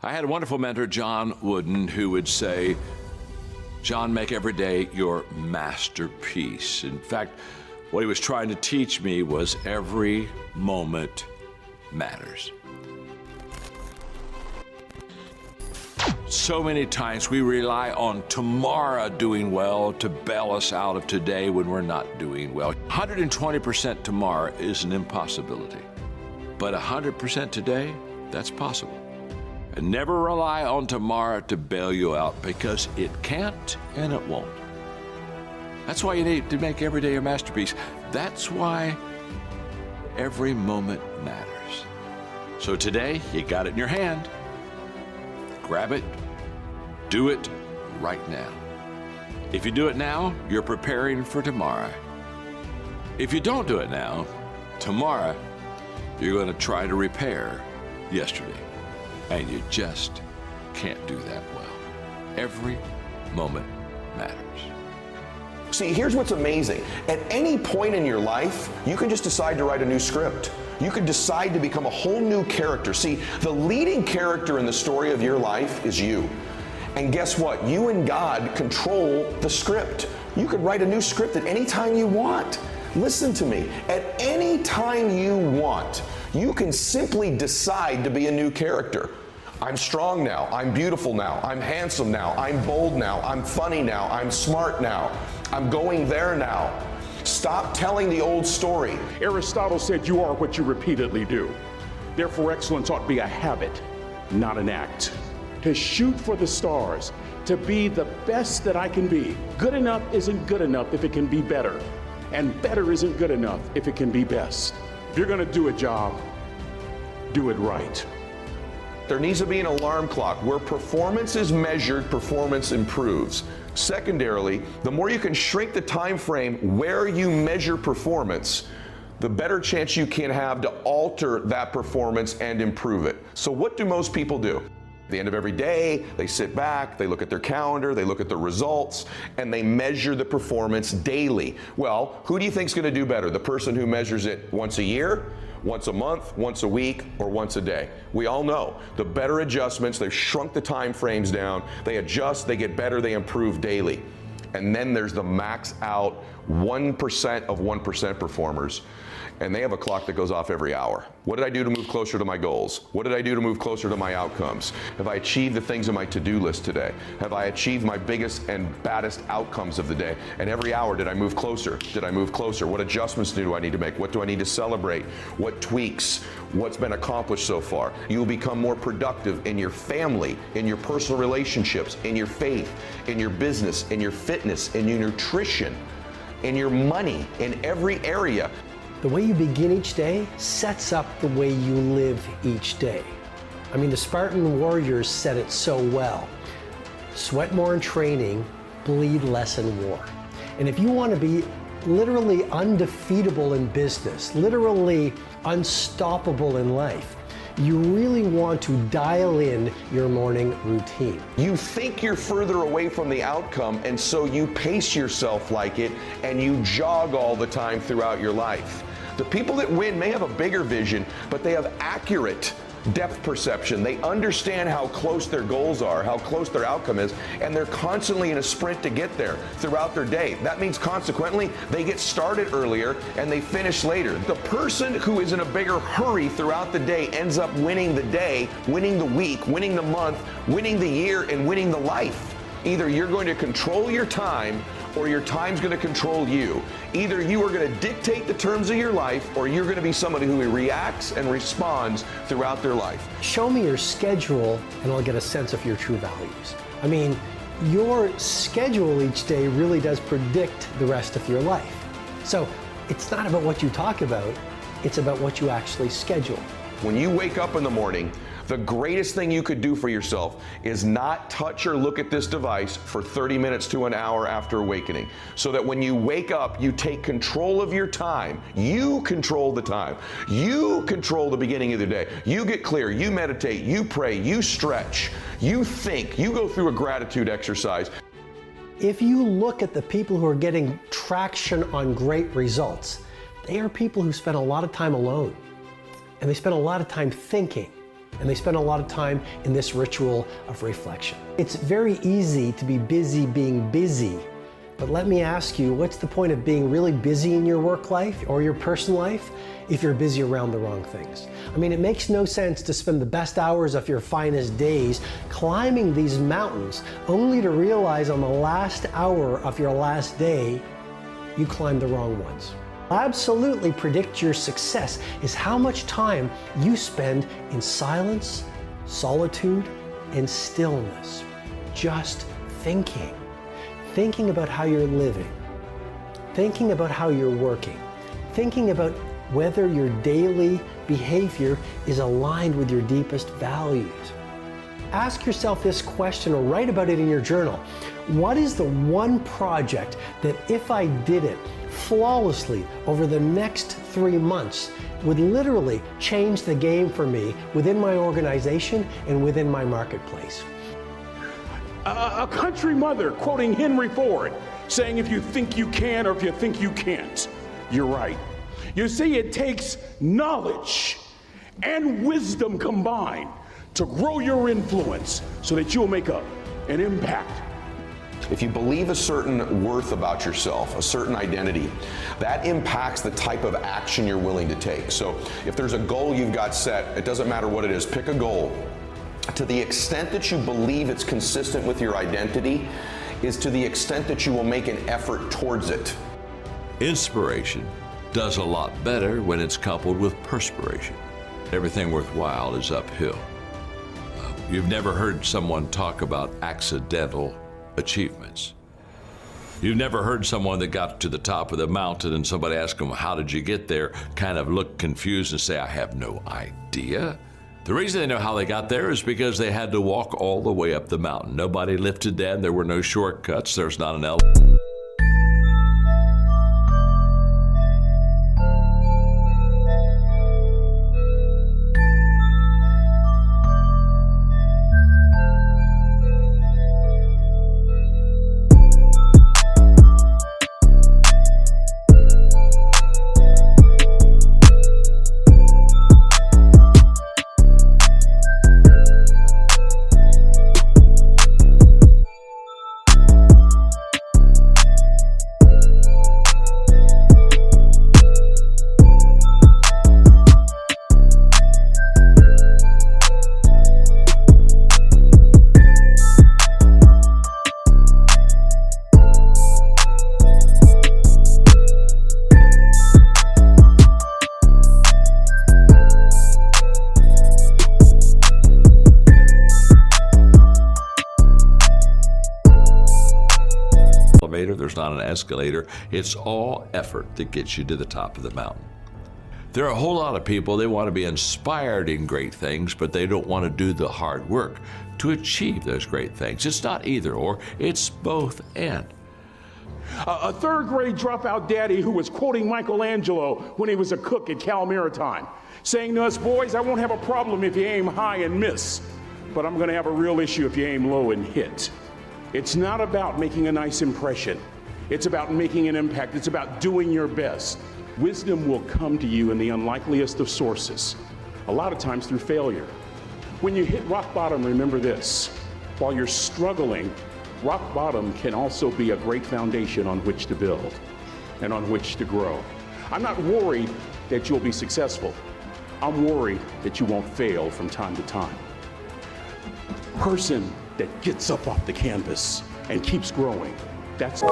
I had a wonderful mentor, John Wooden, who would say, John, make every day your masterpiece. In fact, what he was trying to teach me was every moment matters. So many times we rely on tomorrow doing well to bail us out of today when we're not doing well. 120% tomorrow is an impossibility, but 100% today, that's possible. And never rely on tomorrow to bail you out, because it can't and it won't. That's why you need to make every day your masterpiece. That's why every moment matters. So today, you got it in your hand. Grab it, do it right now. If you do it now, you're preparing for tomorrow. If you don't do it now, tomorrow, you're going to try to repair yesterday. And you just can't do that well. Every moment matters. See, here's what's amazing. At any point in your life, you can just decide to write a new script. You can decide to become a whole new character. See, the leading character in the story of your life is you. And guess what? You and God control the script. You could write a new script at any time you want. Listen to me. At any time you want, you can simply decide to be a new character. I'm strong now. I'm beautiful now. I'm handsome now. I'm bold now. I'm funny now. I'm smart now. I'm going there now. Stop telling the old story. Aristotle said you are what you repeatedly do. Therefore, excellence ought to be a habit, not an act. To shoot for the stars, to be the best that I can be. Good enough isn't good enough if it can be better. And better isn't good enough if it can be best. If you're going to do a job, do it right. There needs to be an alarm clock. Where performance is measured, performance improves. Secondarily, the more you can shrink the time frame where you measure performance, the better chance you can have to alter that performance and improve it. So what do most people do? At the end of every day, they sit back, they look at their calendar, they look at the results, and they measure the performance daily. Well, who do you think is going to do better? The person who measures it once a year, once a month, once a week, or once a day? We all know the better adjustments, they've shrunk the time frames down, they adjust, they get better, they improve daily. And then there's the max out 1% of 1% performers. And they have a clock that goes off every hour. What did I do to move closer to my goals? What did I do to move closer to my outcomes? Have I achieved the things on my to-do list today? Have I achieved my biggest and baddest outcomes of the day? And every hour, did I move closer? Did I move closer? What adjustments do I need to make? What do I need to celebrate? What tweaks? What's been accomplished so far? You will become more productive in your family, in your personal relationships, in your faith, in your business, in your fitness, in your nutrition, in your money, in every area. The way you begin each day sets up the way you live each day. I mean, the Spartan warriors said it so well. Sweat more in training, bleed less in war. And if you want to be literally undefeatable in business, literally unstoppable in life, you really want to dial in your morning routine. You think you're further away from the outcome, and so you pace yourself like it, and you jog all the time throughout your life. The people that win may have a bigger vision, but they have accurate depth perception. They understand how close their goals are, how close their outcome is, and they're constantly in a sprint to get there throughout their day. That means consequently, they get started earlier and they finish later. The person who is in a bigger hurry throughout the day ends up winning the day, winning the week, winning the month, winning the year, and winning the life. Either you're going to control your time or your time's going to control you. Either you are going to dictate the terms of your life, or you're going to be somebody who reacts and responds throughout their life. Show me your schedule and I'll get a sense of your true values. I mean, your schedule each day really does predict the rest of your life. So it's not about what you talk about, it's about what you actually schedule. When you wake up in the morning, the greatest thing you could do for yourself is not touch or look at this device for 30 minutes to an hour after awakening. So that when you wake up, you take control of your time. You control the time. You control the beginning of the day. You get clear, you meditate, you pray, you stretch, you think, you go through a gratitude exercise. If you look at the people who are getting traction on great results, they are people who spend a lot of time alone. And they spend a lot of time thinking. and they spend a lot of time in this ritual of reflection. It's very easy to be busy being busy, but let me ask you, what's the point of being really busy in your work life or your personal life if you're busy around the wrong things? I mean, it makes no sense to spend the best hours of your finest days climbing these mountains only to realize on the last hour of your last day, you climbed the wrong ones. Absolutely predict your success is how much time you spend in silence, solitude, and stillness. Just thinking. Thinking about how you're living. Thinking about how you're working. Thinking about whether your daily behavior is aligned with your deepest values. Ask yourself this question or write about it in your journal. What is the one project that if I did it flawlessly over the next 3 months would literally change the game for me within my organization and within my marketplace? A country mother quoting Henry Ford saying, if you think you can or if you think you can't, you're right. You see, it takes knowledge and wisdom combined to grow your influence so that you'll make an impact. If you believe a certain worth about yourself, a certain identity, that impacts the type of action you're willing to take. So if there's a goal you've got set, it doesn't matter what it is, pick a goal. To the extent that you believe it's consistent with your identity is to the extent that you will make an effort towards it. Inspiration does a lot better when it's coupled with perspiration. Everything worthwhile is uphill. You've never heard someone talk about accidental achievements. You've never heard someone that got to the top of the mountain and somebody asked them, how did you get there, kind of look confused and say, I have no idea. The reason they know how they got there is because they had to walk all the way up the mountain. Nobody lifted them, there were no shortcuts, there's not an elevator. There's not an escalator. It's all effort that gets you to the top of the mountain. There are a whole lot of people, they want to be inspired in great things, but they don't want to do the hard work to achieve those great things. It's not either or, it's both and. A third grade dropout daddy who was quoting Michelangelo when he was a cook at Cal Maritime, saying to us, boys, I won't have a problem if you aim high and miss, but I'm going to have a real issue if you aim low and hit. It's not about making a nice impression. It's about making an impact. It's about doing your best. Wisdom will come to you in the unlikeliest of sources, a lot of times through failure. When you hit rock bottom, remember this. While you're struggling, rock bottom can also be a great foundation on which to build and on which to grow. I'm not worried that you'll be successful. I'm worried that you won't fail from time to time. Person that gets up off the canvas and keeps growing, that's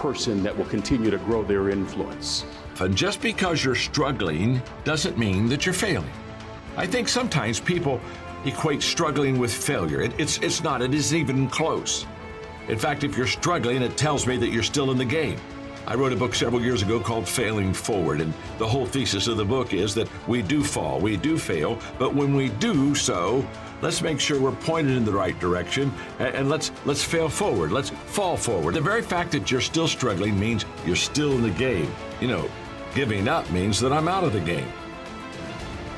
person that will continue to grow their influence. And just because you're struggling doesn't mean that you're failing. I think sometimes people equate struggling with failure. It's not. It isn't even close. In fact, if you're struggling, it tells me that you're still in the game. I wrote a book several years ago called Failing Forward, and the whole thesis of the book is that we do fall, we do fail, but when we do so, let's make sure we're pointed in the right direction, and let's fail forward, let's fall forward. The very fact that you're still struggling means you're still in the game. You know, giving up means that I'm out of the game.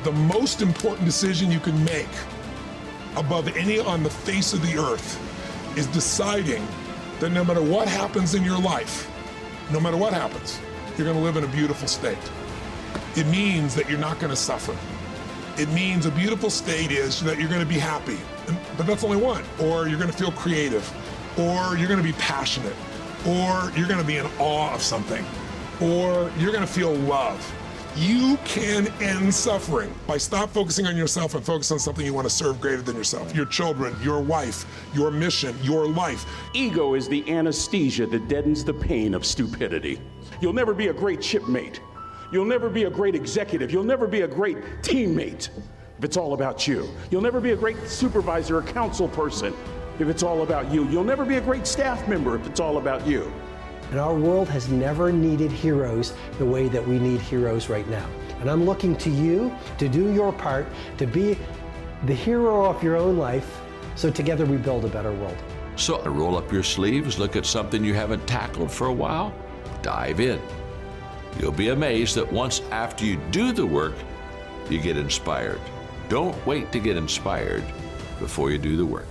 The most important decision you can make above any on the face of the earth is deciding that no matter what happens in your life, no matter what happens, you're going to live in a beautiful state. It means that you're not going to suffer. It means a beautiful state is that you're going to be happy, but that's only one. Or you're going to feel creative, or you're going to be passionate, or you're going to be in awe of something, or you're going to feel love. You can end suffering by stop focusing on yourself and focus on something you want to serve greater than yourself. Your children, your wife, your mission, your life. Ego is the anesthesia that deadens the pain of stupidity. You'll never be a great shipmate. You'll never be a great executive. You'll never be a great teammate if it's all about you. You'll never be a great supervisor or council person if it's all about you. You'll never be a great staff member if it's all about you. And our world has never needed heroes the way that we need heroes right now. And I'm looking to you to do your part, to be the hero of your own life, so together we build a better world. So roll up your sleeves, look at something you haven't tackled for a while, dive in. You'll be amazed that once after you do the work, you get inspired. Don't wait to get inspired before you do the work.